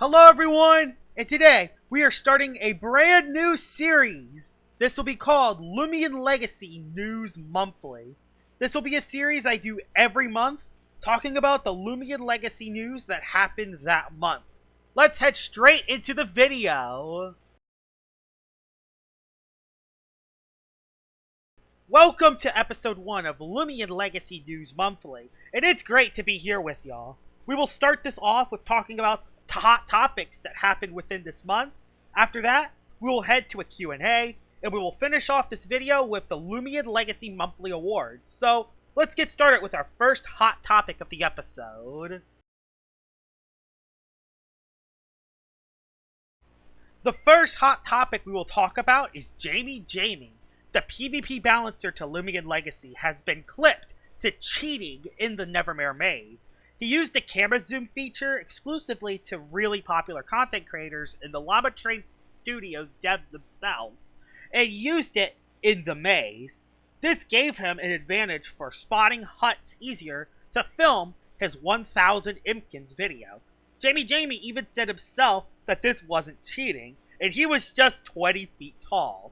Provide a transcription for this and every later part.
Hello everyone, and today we are starting a brand new series. This will be called Loomian Legacy News Monthly. This will be a series I do every month, talking about the Loomian Legacy news that happened that month. Let's head straight into the video. Welcome to episode 1 of Loomian Legacy News Monthly, and it's great to be here with y'all. We will start this off with talking about hot topics that happened within this month. After that, we will head to a Q&A, and we will finish off this video with the Loomian Legacy Monthly Awards. So, let's get started with our first hot topic of the episode. The first hot topic we will talk about is JamiyJamie. The PvP balancer to Loomian Legacy has been clipped to cheating in the Nevermare maze. He used the camera zoom feature exclusively to really popular content creators in the Llama Train Studios devs themselves, and used it in the maze. This gave him an advantage for spotting huts easier to film his 1000 Imkins video. JamiyJamie even said himself that this wasn't cheating, and he was just 20 feet tall.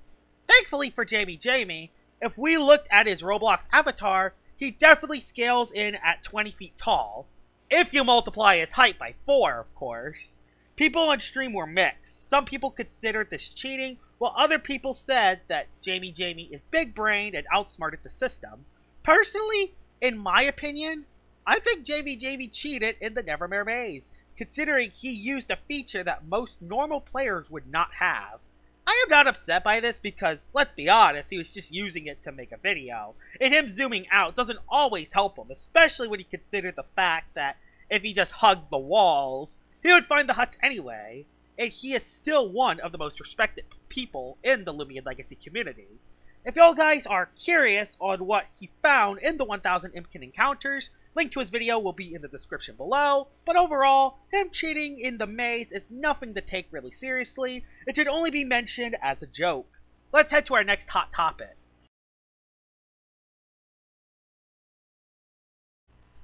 Thankfully for JamiyJamie, if we looked at his Roblox avatar, he definitely scales in at 20 feet tall. If you multiply his height by 4, of course. People on stream were mixed. Some people considered this cheating, while other people said that JamiyJamie is big-brained and outsmarted the system. Personally, in my opinion, I think JamiyJamie cheated in the Nevermare maze, considering he used a feature that most normal players would not have. I am not upset by this because, let's be honest, he was just using it to make a video, and him zooming out doesn't always help him, especially when you consider the fact that if he just hugged the walls, he would find the huts anyway, and he is still one of the most respected people in the Loomian Legacy community. If y'all guys are curious on what he found in the 1000 Imkin encounters, link to his video will be in the description below, but overall, him cheating in the maze is nothing to take really seriously. It should only be mentioned as a joke. Let's head to our next hot topic.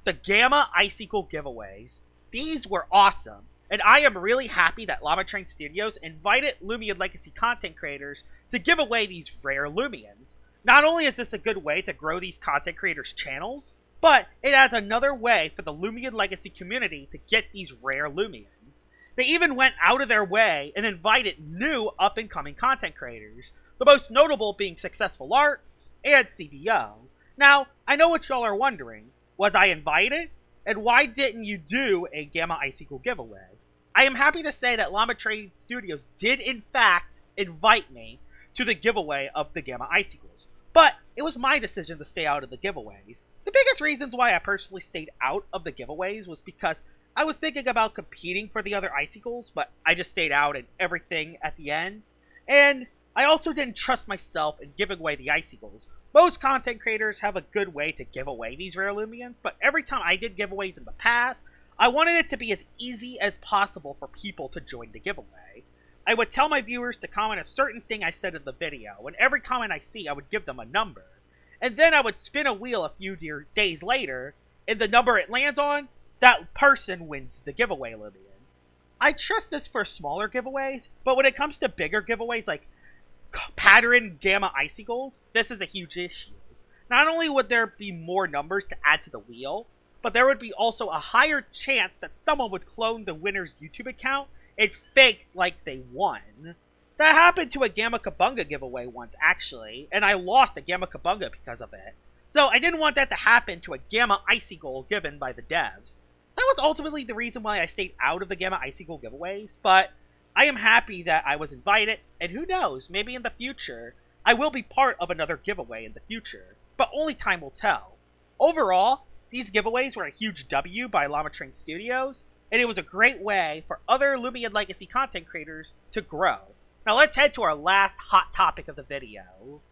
The Gamma Icigool Giveaways. These were awesome, and I am really happy that Llama Train Studios invited Loomian Legacy content creators to give away these rare Loomians. Not only is this a good way to grow these content creators' channels, but it adds another way for the Loomian Legacy community to get these rare Loomians. They even went out of their way and invited new up-and-coming content creators, the most notable being Successful Arts and CBO. Now, I know what y'all are wondering. Was I invited? And why didn't you do a Gamma Icigool giveaway? I am happy to say that Llama Train Studios did in fact invite me to the giveaway of the Gamma Icigools, but it was my decision to stay out of the giveaways. The biggest reasons why I personally stayed out of the giveaways was because I was thinking about competing for the other Icigools, but I just stayed out and everything at the end. And I also didn't trust myself in giving away the Icigools. Most content creators have a good way to give away these rare Loomians, but every time I did giveaways in the past, I wanted it to be as easy as possible for people to join the giveaway. I would tell my viewers to comment a certain thing I said in the video, and every comment I see, I would give them a number. And then I would spin a wheel a few days later, and the number it lands on, that person wins the giveaway Loomian. I trust this for smaller giveaways, but when it comes to bigger giveaways like pattern Gamma Icigools, this is a huge issue. Not only would there be more numbers to add to the wheel, but there would be also a higher chance that someone would clone the winner's YouTube account and fake like they won. That happened to a Gamma Kabunga giveaway once, actually, and I lost a Gamma Kabunga because of it. So I didn't want that to happen to a Gamma Icigool given by the devs. That was ultimately the reason why I stayed out of the Gamma Icigool giveaways, but I am happy that I was invited, and who knows, maybe in the future, I will be part of another giveaway in the future, but only time will tell. Overall, these giveaways were a huge W by Llama Train Studios, and it was a great way for other Loomian Legacy content creators to grow. Now let's head to our last hot topic of the video.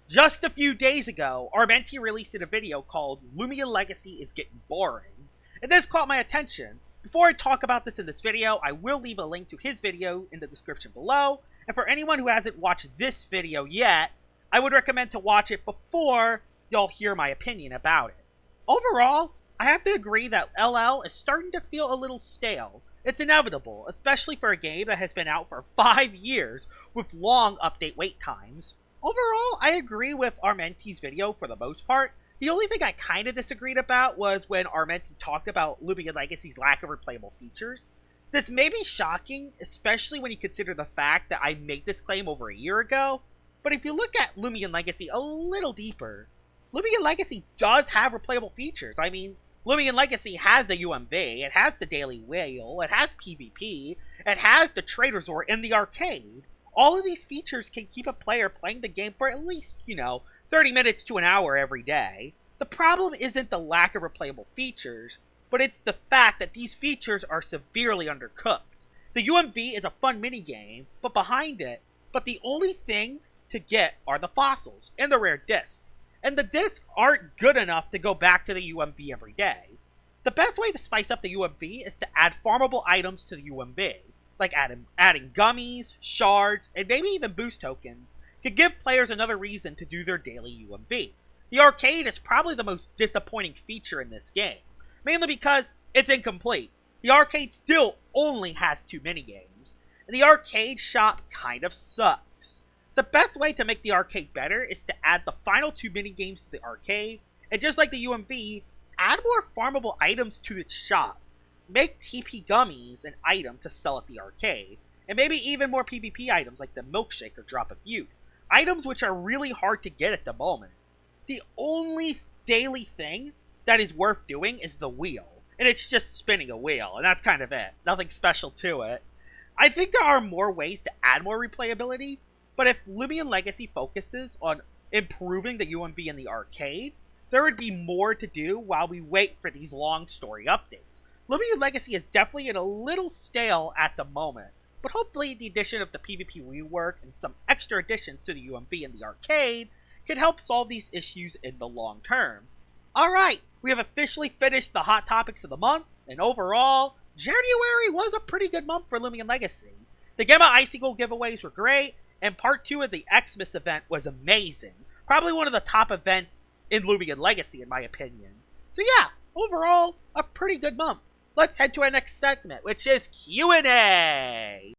Just a few days ago, Armenti released a video called Loomian Legacy is Getting Boring, and this caught my attention. Before I talk about this in this video, I will leave a link to his video in the description below, and for anyone who hasn't watched this video yet, I would recommend to watch it before y'all hear my opinion about it. Overall, I have to agree that LL is starting to feel a little stale. It's inevitable, especially for a game that has been out for 5 years with long update wait times. Overall, I agree with Armenti's video for the most part. The only thing I kind of disagreed about was when Armenti talked about Loomian Legacy's lack of replayable features. This may be shocking, especially when you consider the fact that I made this claim over a year ago, but if you look at Loomian Legacy a little deeper, Loomian Legacy does have replayable features. I mean, Loomian Legacy has the UMV, it has the Daily Whale, it has PvP, it has the Trade Resort in the arcade. All of these features can keep a player playing the game for at least, 30 minutes to an hour every day. The problem isn't the lack of replayable features, but it's the fact that these features are severely undercooked. The UMV is a fun minigame, but the only things to get are the fossils and the rare disc. And the discs aren't good enough to go back to the UMV every day. The best way to spice up the UMV is to add farmable items to the UMV, like adding gummies, shards, and maybe even boost tokens, to give players another reason to do their daily UMV. The arcade is probably the most disappointing feature in this game, mainly because it's incomplete. The arcade still only has 2 minigames, and the arcade shop kind of sucks. The best way to make the arcade better is to add the final 2 minigames to the arcade, and just like the UMV, add more farmable items to its shop. Make TP gummies an item to sell at the arcade, and maybe even more PvP items like the milkshake or drop of youth, items which are really hard to get at the moment. The only daily thing that is worth doing is the wheel, and it's just spinning a wheel, and that's kind of it. Nothing special to it. I think there are more ways to add more replayability, but if Loomian Legacy focuses on improving the UMV in the arcade, there would be more to do while we wait for these long story updates. Loomian Legacy is definitely a little stale at the moment, but hopefully the addition of the PvP rework and some extra additions to the UMV in the arcade can help solve these issues in the long term. Alright, we have officially finished the hot topics of the month, and overall, January was a pretty good month for Loomian Legacy. The Gamma Icigool giveaways were great, and part 2 of the Xmas event was amazing. Probably one of the top events in Loomian Legacy, in my opinion. So yeah, overall, a pretty good month. Let's head to our next segment, which is Q&A.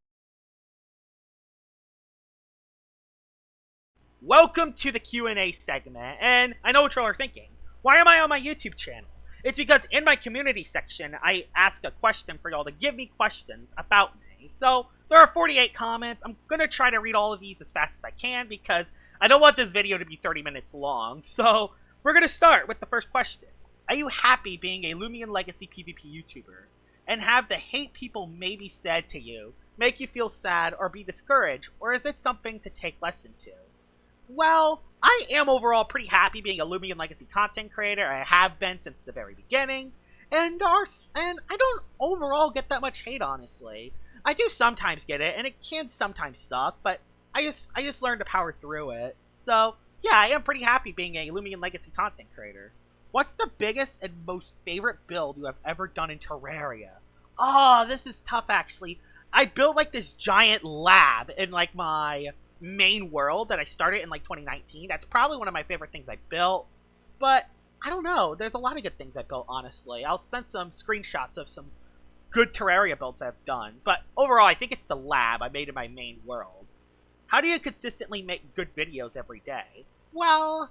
Welcome to the Q&A segment, and I know what y'all are thinking. Why am I on my YouTube channel? It's because in my community section, I ask a question for y'all to give me questions about me. So, there are 48 comments. I'm going to try to read all of these as fast as I can because I don't want this video to be 30 minutes long. So, we're going to start with the first question. Are you happy being a Loomian Legacy PvP YouTuber? And have the hate people maybe said to you make you feel sad or be discouraged, or is it something to take lesson to? Well, I am overall pretty happy being a Loomian Legacy content creator. I have been since the very beginning, and I don't overall get that much hate, honestly. I do sometimes get it, and it can sometimes suck, but I just learned to power through it. So, yeah, I am pretty happy being a Loomian Legacy content creator. What's the biggest and most favorite build you have ever done in Terraria? Oh, this is tough, actually. I built, like, this giant lab in, like, my main world that I started in, like, 2019. That's probably one of my favorite things I built. But, I don't know. There's a lot of good things I built, honestly. I'll send some screenshots of some good Terraria builds I've done. But, overall, I think it's the lab I made in my main world. How do you consistently make good videos every day? Well,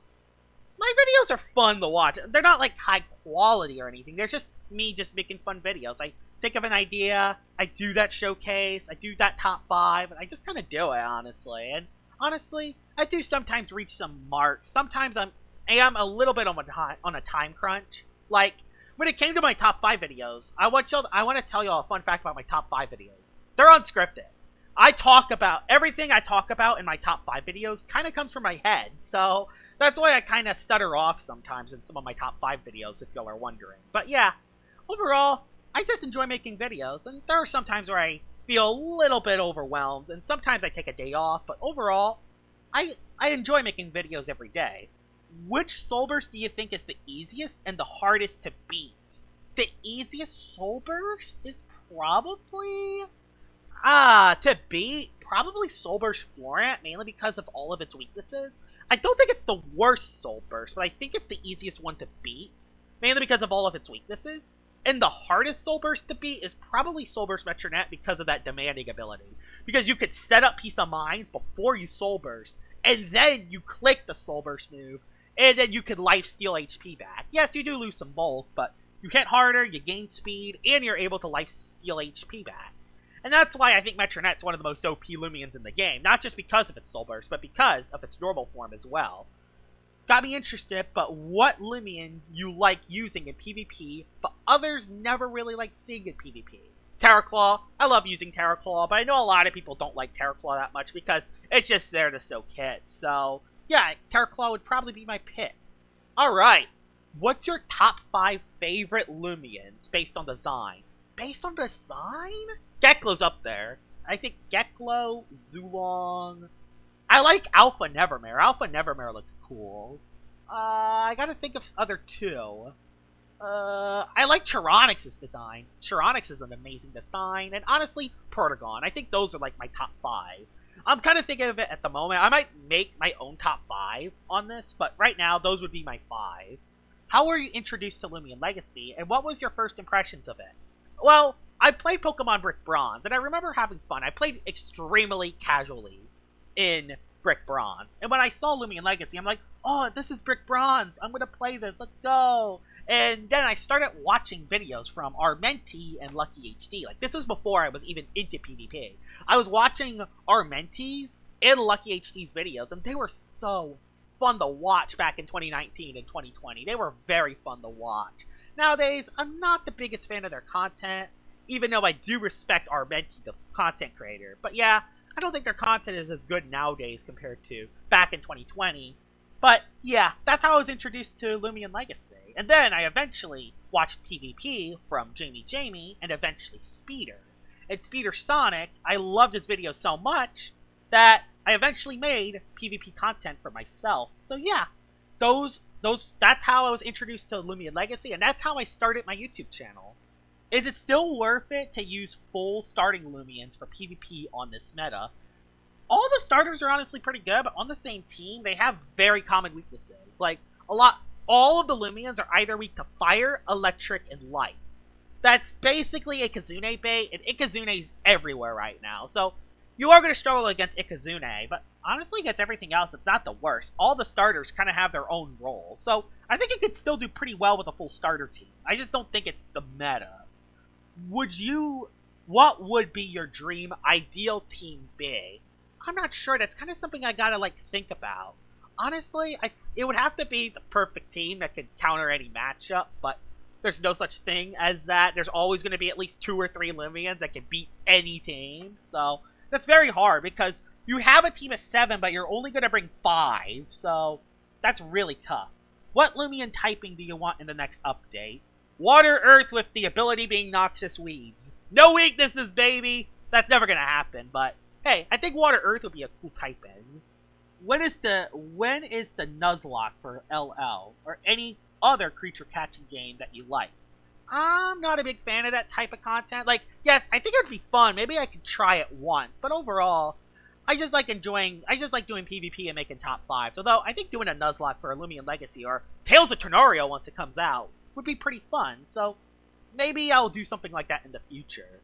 my videos are fun to watch. They're not, like, high quality or anything. They're just me just making fun videos. I think of an idea, I do that showcase, I do that top 5, and I just kind of do it, honestly. And honestly, I do sometimes reach some marks. Sometimes I am a little bit on a time crunch. Like, when it came to my top 5 videos, I want to tell y'all a fun fact about my top 5 videos. They're unscripted. Everything I talk about in my top 5 videos kind of comes from my head, so that's why I kind of stutter off sometimes in some of my top 5 videos, if y'all are wondering. But yeah, overall, I just enjoy making videos, and there are some times where I feel a little bit overwhelmed, and sometimes I take a day off, but overall, I enjoy making videos every day. Which soul burst do you think is the easiest and the hardest to beat? The easiest soul burst is probably to beat, probably Soul Burst Florent, mainly because of all of its weaknesses. I don't think it's the worst Soul Burst, but I think it's the easiest one to beat. mainly because of all of its weaknesses. And the hardest Soul Burst to beat is probably Soul Burst Metronette because of that demanding ability. Because you could set up Peace of Minds before you Soul Burst, and then you click the Soul Burst move, and then you can lifesteal HP back. Yes, you do lose some bulk, but you hit harder, you gain speed, and you're able to lifesteal HP back. And that's why I think Metronette's one of the most OP Loomians in the game. Not just because of its Soul Burst, but because of its normal form as well. Got me interested, but what Loomian you like using in PvP, but others never really like seeing in PvP? Terraclaw. I love using Terraclaw, but I know a lot of people don't like Terraclaw that much because it's just there to soak hits. So, yeah, Terraclaw would probably be my pick. Alright, what's your top 5 favorite Loomians based on design? Based on design? Geklo's up there. I think Geklo, Zulong... I like Alpha Nevermare. Alpha Nevermare looks cool. I gotta think of other two. I like Chironix's design. Chironix is an amazing design. And honestly, Protogon. I think those are like my top 5. I'm kind of thinking of it at the moment. I might make my own top 5 on this, but right now, those would be my 5. How were you introduced to Loomian Legacy, and what was your first impressions of it? Well, I played Pokemon Brick Bronze, and I remember having fun. I played extremely casually in Brick Bronze. And when I saw Loomian Legacy, I'm like, oh, this is Brick Bronze. I'm going to play this. Let's go. And then I started watching videos from Armenti and Lucky HD. Like, this was before I was even into PvP. I was watching Armenti's and Lucky HD's videos, and they were so fun to watch back in 2019 and 2020. They were very fun to watch. Nowadays, I'm not the biggest fan of their content, even though I do respect Armenti, the content creator. But yeah, I don't think their content is as good nowadays compared to back in 2020. But yeah, that's how I was introduced to Loomian Legacy. And then I eventually watched PvP from JamiyJamie and eventually Speeder. And Speeder Sonic, I loved his videos so much that I eventually made PvP content for myself. So yeah, that's how I was introduced to Loomian Legacy, and that's how I started my YouTube channel. Is it still worth it to use full starting Loomians for PvP on this meta? All the starters are honestly pretty good, but on the same team, they have very common weaknesses. Like, all of the Loomians are either weak to fire, electric, and light. That's basically Ikazune bait, and Ikazune's everywhere right now. So, you are going to struggle against Ikazune, but honestly against everything else, it's not the worst. All the starters kind of have their own role. So, I think it could still do pretty well with a full starter team. I just don't think it's the meta. What would be your dream ideal team be? I'm not sure. That's kind of something I gotta, think about. Honestly, it would have to be the perfect team that could counter any matchup, but there's no such thing as that. There's always going to be at least 2 or 3 Loomians that can beat any team, so that's very hard because you have a team of 7, but you're only going to bring 5, so that's really tough. What Loomian typing do you want in the next update? Water Earth with the ability being Noxious Weeds. No weaknesses, baby! That's never gonna happen, but hey, I think Water Earth would be a cool type-in. When is the Nuzlocke for LL, or any other creature catching game that you like? I'm not a big fan of that type of content. Yes, I think it would be fun. Maybe I could try it once, but overall, I just like doing PvP and making top 5s. Although, I think doing a Nuzlocke for a Loomian Legacy, or Tales of Ternario once it comes out, would be pretty fun, so maybe I'll do something like that in the future.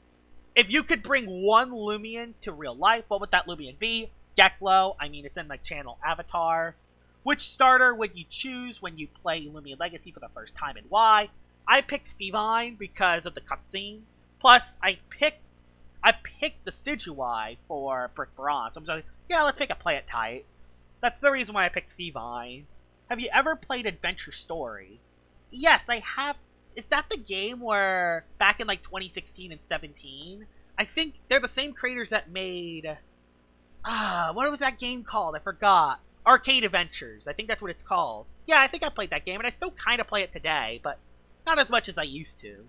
If you could bring one Loomian to real life, what would that Loomian be? Geklo, I mean, it's in my channel avatar. Which starter would you choose when you play Loomian Legacy for the first time, and why? I picked Fivine because of the cutscene. Plus, I picked the Decidueye for Brick Bronze. I'm just like, yeah, let's make a play it tight. That's the reason why I picked Fivine. Have you ever played Adventure Story? Yes, I have. Is that the game where, back in 2016 and 17, I think they're the same creators that made, what was that game called? I forgot. Arcade Adventures. I think that's what it's called. Yeah, I think I played that game, and I still kind of play it today, but not as much as I used to.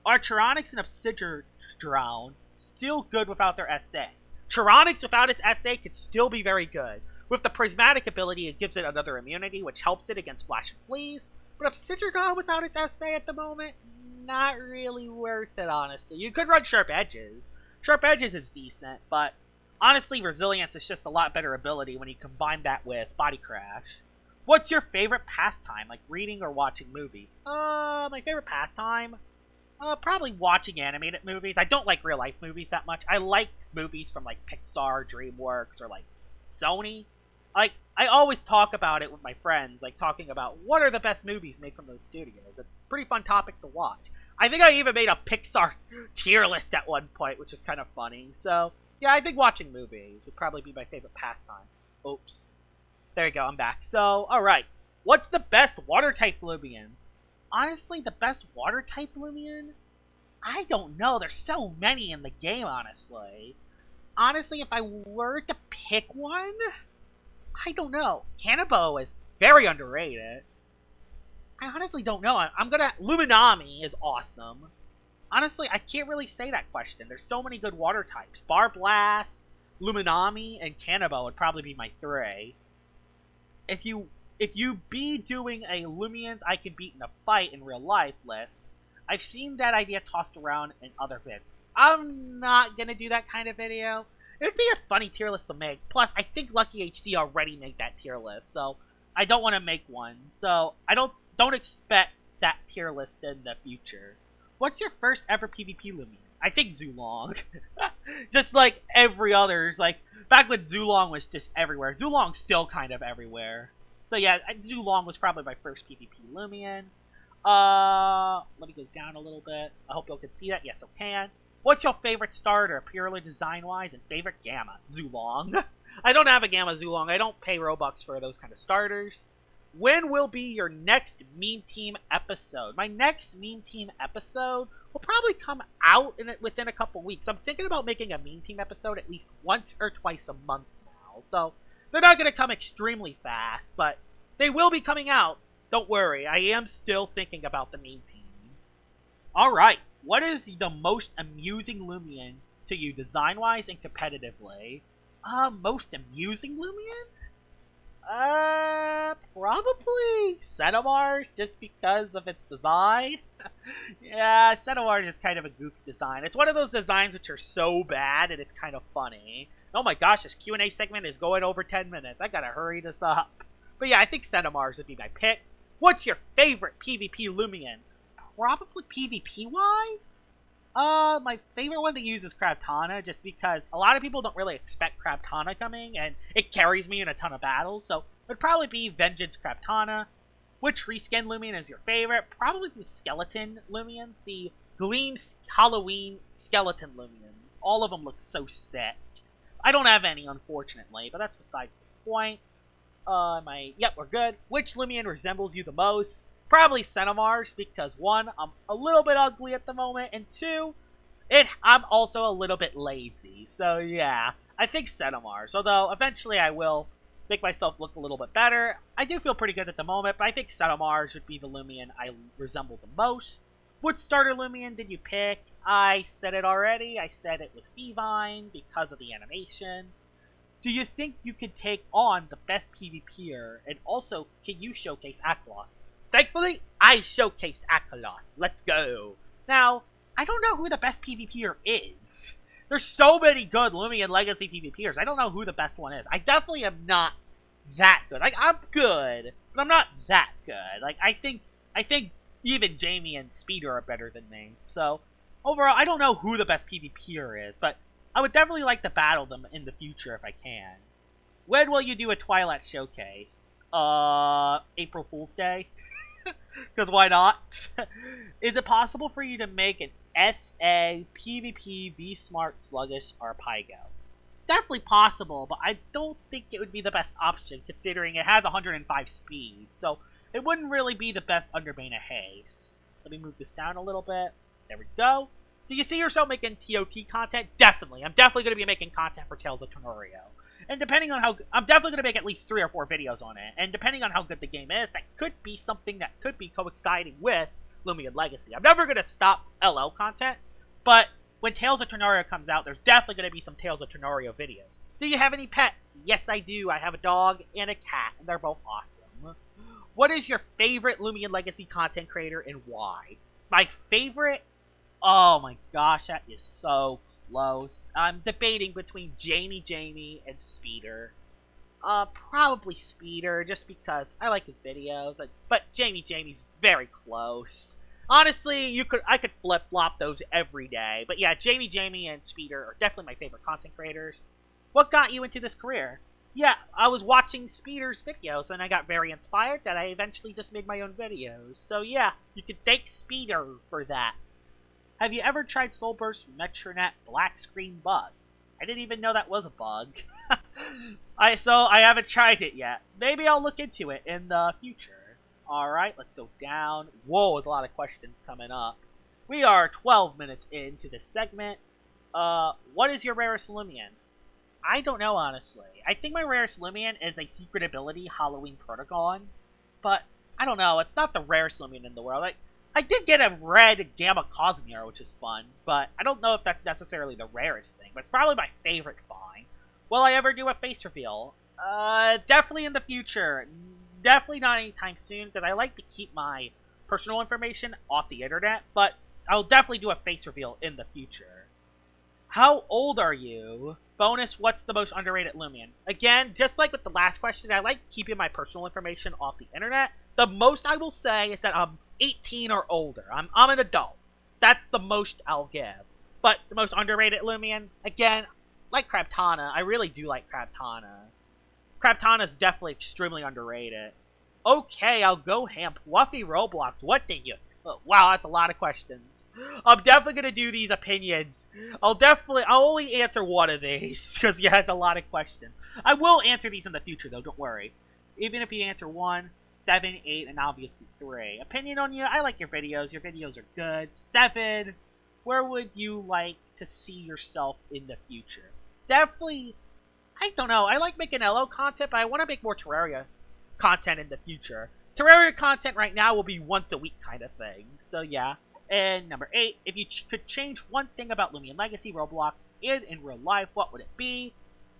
Are Chironix and Obsidian still good without their SAs? Chironix without its SA could still be very good. With the Prismatic ability, it gives it another immunity, which helps it against Flash and Fleas. But Obsidian without its SA at the moment, not really worth it, honestly. You could run Sharp Edges. Sharp Edges is decent, but honestly, Resilience is just a lot better ability when you combine that with Body Crash. What's your favorite pastime, like reading or watching movies? My favorite pastime? Probably watching animated movies. I don't like real life movies that much. I like movies from like Pixar, DreamWorks, or like Sony. Like, I always talk about it with my friends, like talking about what are the best movies made from those studios. It's a pretty fun topic to watch. I think I even made a Pixar tier list at one point, which is kind of funny. So, yeah, I think watching movies would probably be my favorite pastime. Oops. There you go, I'm back. So, alright. What's the best water-type Loomians? Honestly, the best water-type Loomian? I don't know. There's so many in the game, honestly. Honestly, if I were to pick one, I don't know. Cannabo is very underrated. I honestly don't know. Luminami is awesome. Honestly, I can't really say that question. There's so many good water types. Barblast, Luminami, and Cannabo would probably be my three. If you be doing a Loomians I can beat in a fight in real life list, I've seen that idea tossed around in other vids. I'm not gonna do that kind of video. It'd be a funny tier list to make. Plus, I think Lucky HD already made that tier list, so I don't want to make one. So I don't expect that tier list in the future. What's your first ever PvP Loomian? I think Zulong. Just like every other's, like back when Zulong was just everywhere. Zulong's still kind of everywhere. So yeah, Zulong was probably my first PvP Loomian. Let me go down a little bit. I hope y'all can see that. Yes, I can. What's your favorite starter, purely design-wise, and favorite Gamma? Zulong. I don't have a Gamma Zulong. I don't pay Robux for those kind of starters. When will be your next Meme Team episode? My next Meme Team episode will probably come out within a couple weeks. I'm thinking about making a Meme Team episode at least once or twice a month now. So, they're not going to come extremely fast, but they will be coming out. Don't worry, I am still thinking about the Meme Team. Alright, what is the most amusing Loomian to you design-wise and competitively? Most amusing Loomian? Probably Cenomars, just because of its design. Yeah, Cenomars is kind of a goofy design. It's one of those designs which are so bad and it's kind of funny. Oh my gosh, this Q&A segment is going over 10 minutes. I gotta hurry this up. But yeah, I think Cenomars would be my pick. What's your favorite PvP Loomian? Probably PvP-wise? My favorite one to use is Crabtana, just because a lot of people don't really expect Crabtana coming, and it carries me in a ton of battles, so it would probably be Vengeance Crabtana. Which reskin Loomian is your favorite? Probably the Skeleton Loomians, the Gleam Halloween Skeleton Loomians. All of them look so sick. I don't have any, unfortunately, but that's besides the point. Yep, we're good. Which Loomian resembles you the most? Probably Cenomars, because one, I'm a little bit ugly at the moment, and two, I'm also a little bit lazy. So yeah, I think Cenomars, although eventually I will make myself look a little bit better. I do feel pretty good at the moment, but I think Cenomars would be the Loomian I resemble the most. What starter Loomian did you pick? I said it already. I said it was Fevine because of the animation. Do you think you could take on the best PvPer, and also, can you showcase Akalos? Thankfully, I showcased Akalos. Let's go. Now, I don't know who the best PvPer is. There's so many good Loomian Legacy PvPers. I don't know who the best one is. I definitely am not that good. Like, I'm good, but I'm not that good. Like, I think even Jamie and Speeder are better than me. So, overall, I don't know who the best PvPer is, but I would definitely like to battle them in the future if I can. When will you do a Twilight showcase? April Fool's Day? Because why not? Is it possible for you to make an SA, PvP, V-Smart, Sluggish, or Pygo? It's definitely possible, but I don't think it would be the best option, considering it has 105 speed, so it wouldn't really be the best under Bane of Haste. Let me move this down a little bit. There we go. Do you see yourself making TOT content? Definitely. I'm definitely going to be making content for Tales of Tenorio. And depending on how... I'm definitely going to make at least 3 or 4 videos on it. And depending on how good the game is, that could be something that could be coinciding with Loomian Legacy. I'm never going to stop LL content, but when Tales of Tenorio comes out, there's definitely going to be some Tales of Tenorio videos. Do you have any pets? Yes, I do. I have a dog and a cat, and they're both awesome. What is your favorite Loomian Legacy content creator and why? My favorite... Oh my gosh, that is so close. I'm debating between JamiyJamie and Speeder. Probably Speeder, just because I like his videos. But JamiyJamie's very close. Honestly, I could flip-flop those every day. But yeah, JamiyJamie and Speeder are definitely my favorite content creators. What got you into this career? Yeah, I was watching Speeder's videos, and I got very inspired that I eventually just made my own videos. So yeah, you can thank Speeder for that. Have you ever tried Soulburst Metronet Black Screen Bug? I didn't even know that was a bug. I haven't tried it yet. Maybe I'll look into it in the future. Alright, let's go down. Whoa, there's a lot of questions coming up. We are 12 minutes into this segment. What is your rarest Loomian? I don't know, honestly. I think my rarest Loomian is a secret ability Halloween Protagon. But, I don't know. It's not the rarest Loomian in the world. I did get a red Gamma Icigool, which is fun, but I don't know if that's necessarily the rarest thing, but it's probably my favorite find. Will I ever do a face reveal? Definitely in the future. Definitely not anytime soon, because I like to keep my personal information off the internet, but I'll definitely do a face reveal in the future. How old are you? Bonus, what's the most underrated Loomian? Again, just like with the last question, I like keeping my personal information off the internet. The most I will say is that I'm 18 or older. I'm an adult. That's the most I'll give. But the most underrated Loomian, again, like Crabtana. I really do like Crabtana. Crabtana is definitely extremely underrated. Okay, I'll go ham. Fluffy Roblox, what did you... Oh, wow, that's a lot of questions. I'm definitely going to do these opinions. I'll only answer one of these, because yeah, it's a lot of questions. I will answer these in the future, though, don't worry. Even if you answer 1, 7, 8, and obviously 3. Opinion on you, I like your videos are good. 7, where would you like to see yourself in the future? Definitely, I don't know, I like making LO content, but I want to make more Terraria content in the future. Terraria content right now will be once a week kind of thing, so yeah. And number 8, if you could change one thing about Loomian Legacy, Roblox, in real life, what would it be?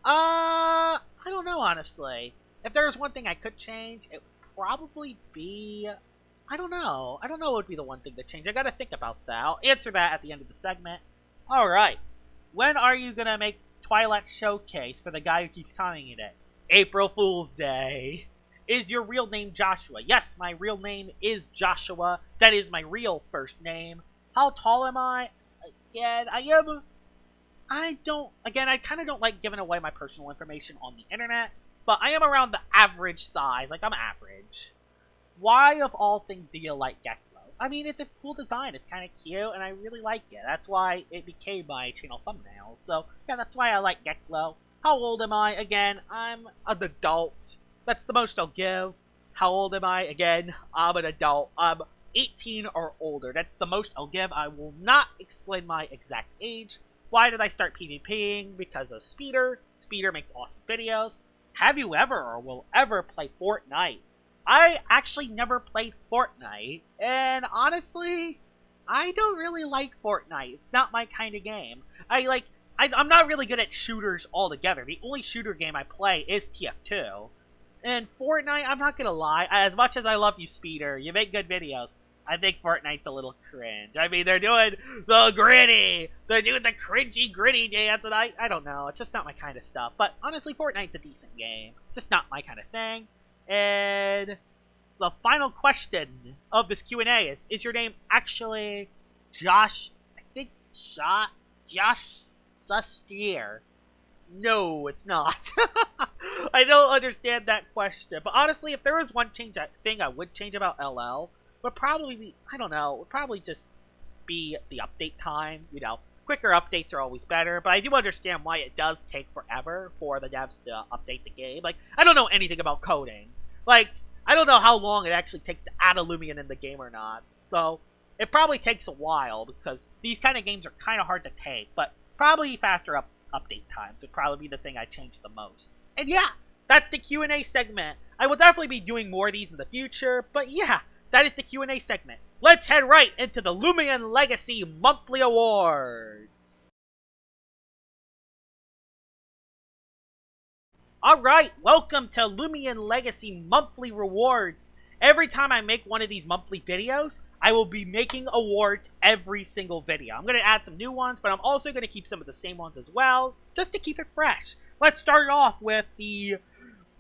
I don't know, honestly. If there was one thing I could change, it would probably be... I don't know. I don't know what would be the one thing to change. I gotta think about that. I'll answer that at the end of the segment. Alright. When are you gonna make Twilight Showcase for the guy who keeps commenting it? April Fool's Day. Is your real name Joshua? Yes, my real name is Joshua. That is my real first name. How tall am I? Again, I kind of don't like giving away my personal information on the internet, but I am around the average size. Like, I'm average. Why, of all things, do you like Geklo? I mean, it's a cool design. It's kind of cute, and I really like it. That's why it became my channel thumbnail. So, yeah, that's why I like Geklo. How old am I? Again, I'm an adult. That's the most I'll give. How old am I? Again, I'm an adult. I'm 18 or older. That's the most I'll give. I will not explain my exact age. Why did I start PvPing? Because of Speeder. Speeder makes awesome videos. Have you ever or will ever play Fortnite? I actually never played Fortnite. And honestly, I don't really like Fortnite. It's not my kind of game. I'm not really good at shooters altogether. The only shooter game I play is TF2. And Fortnite, I'm not gonna lie, as much as I love you, Speeder, you make good videos, I think Fortnite's a little cringe. I mean, they're doing the gritty, they're doing the cringy gritty dance, and I don't know, it's just not my kind of stuff. But honestly, Fortnite's a decent game, just not my kind of thing. And the final question of this Q&A is your name actually Josh, I think Josh Sustier? No, it's not. I don't understand that question. But honestly, if there was one thing I would change about LL, would probably be, I don't know, would probably just be the update time. You know, quicker updates are always better, but I do understand why it does take forever for the devs to update the game. Like, I don't know anything about coding. Like, I don't know how long it actually takes to add a Loomian in the game or not. So, it probably takes a while, because these kind of games are kind of hard to take, but probably faster update times would probably be the thing I change the most. And yeah, that's the Q&A segment. I will definitely be doing more of these in the future, but yeah, that is the Q&A segment. Let's head right into the Loomian Legacy Monthly Awards. Alright, welcome to Loomian Legacy Monthly Rewards. Every time I make one of these monthly videos, I will be making awards every single video. I'm going to add some new ones, but I'm also going to keep some of the same ones as well, just to keep it fresh. Let's start off with the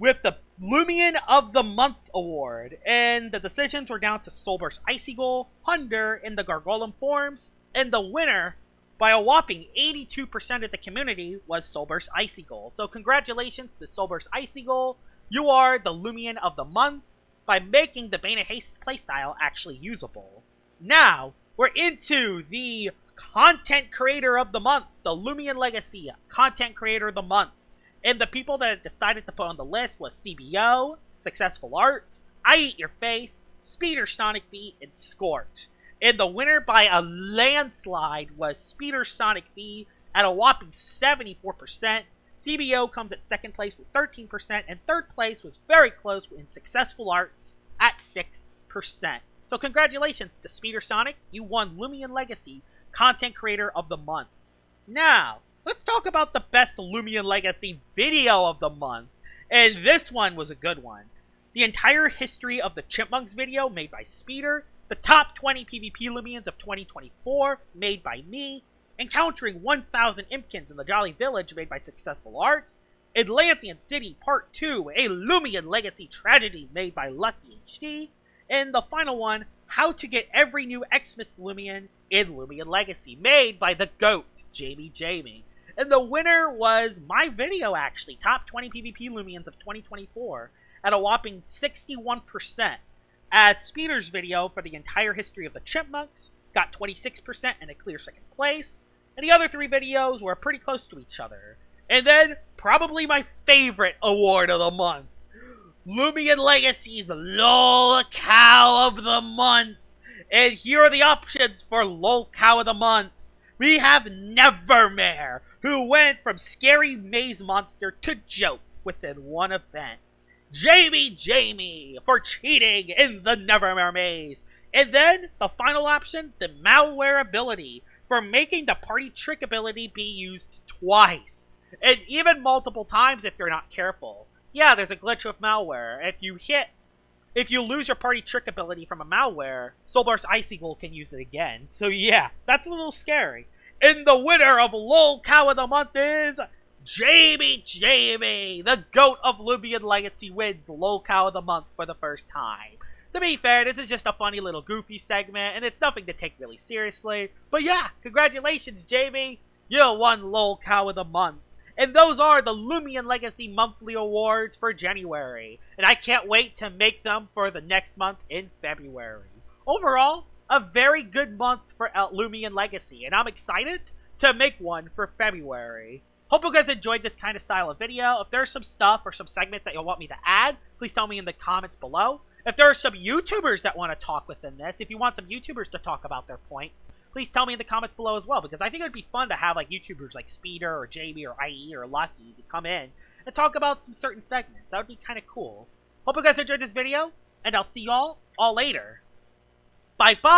with the Loomian of the Month award. And the decisions were down to Soulburst Icigool, Hunder, and the Gargolem forms. And the winner, by a whopping 82% of the community, was Soulburst Icigool. So congratulations to Soulburst Icigool. You are the Loomian of the Month by making the Bane Haste playstyle actually usable. Now, we're into the Content Creator of the Month, the Loomian Legacy Content Creator of the Month. And the people that decided to put on the list was CBO, Successful Arts, I Eat Your Face, Speeder Sonic Beat, and Scorch. And the winner by a landslide was Speeder Sonic V at a whopping 74%. CBO comes at second place with 13%, and third place was very close in Successful Arts at 6%. So congratulations to Speeder Sonic, you won Loomian Legacy Content Creator of the Month. Now, let's talk about the best Loomian Legacy video of the month. And this one was a good one. The entire history of the Chipmunks video made by Speeder, the top 20 PvP Loomians of 2024 made by me, Encountering 1,000 Impkins in the Jolly Village made by Successful Arts, Atlantean City Part 2, a Loomian Legacy Tragedy made by Lucky HD, and the final one, How to Get Every New Xmas Loomian in Loomian Legacy, made by the GOAT, JamiyJamie. And the winner was my video, actually, Top 20 PvP Loomians of 2024, at a whopping 61%, as Speeder's video for the entire history of the Chipmunks got 26% and a clear second place, and the other three videos were pretty close to each other. And then, probably my favorite award of the month, Loomian Legacy's LOL Cow of the Month. And here are the options for LOL Cow of the Month. We have Nevermare, who went from scary maze monster to joke within one event. JamiyJamie for cheating in the Nevermare maze. And then, the final option, the Malware ability, for making the party trick ability be used twice. And even multiple times if you're not careful. Yeah, there's a glitch with malware. If you lose your party trick ability from a malware, Soulburst Icigool can use it again. So yeah, that's a little scary. And the winner of LOL Cow of the Month is JamiyJamie. The GOAT of Loomian Legacy wins LOL Cow of the Month for the first time. To be fair, this is just a funny little goofy segment, and it's nothing to take really seriously. But yeah, congratulations, Jamie. You won LOL Cow of the Month. And those are the Loomian Legacy Monthly Awards for January. And I can't wait to make them for the next month in February. Overall, a very good month for Loomian Legacy, and I'm excited to make one for February. Hope you guys enjoyed this kind of style of video. If there's some stuff or some segments that you'll want me to add, please tell me in the comments below. If there are some YouTubers that want to talk within this, if you want some YouTubers to talk about their points, please tell me in the comments below as well, because I think it would be fun to have like YouTubers like Speeder or Jamie or IE or Lucky to come in and talk about some certain segments. That would be kind of cool. Hope you guys enjoyed this video, and I'll see y'all all later. Bye-bye!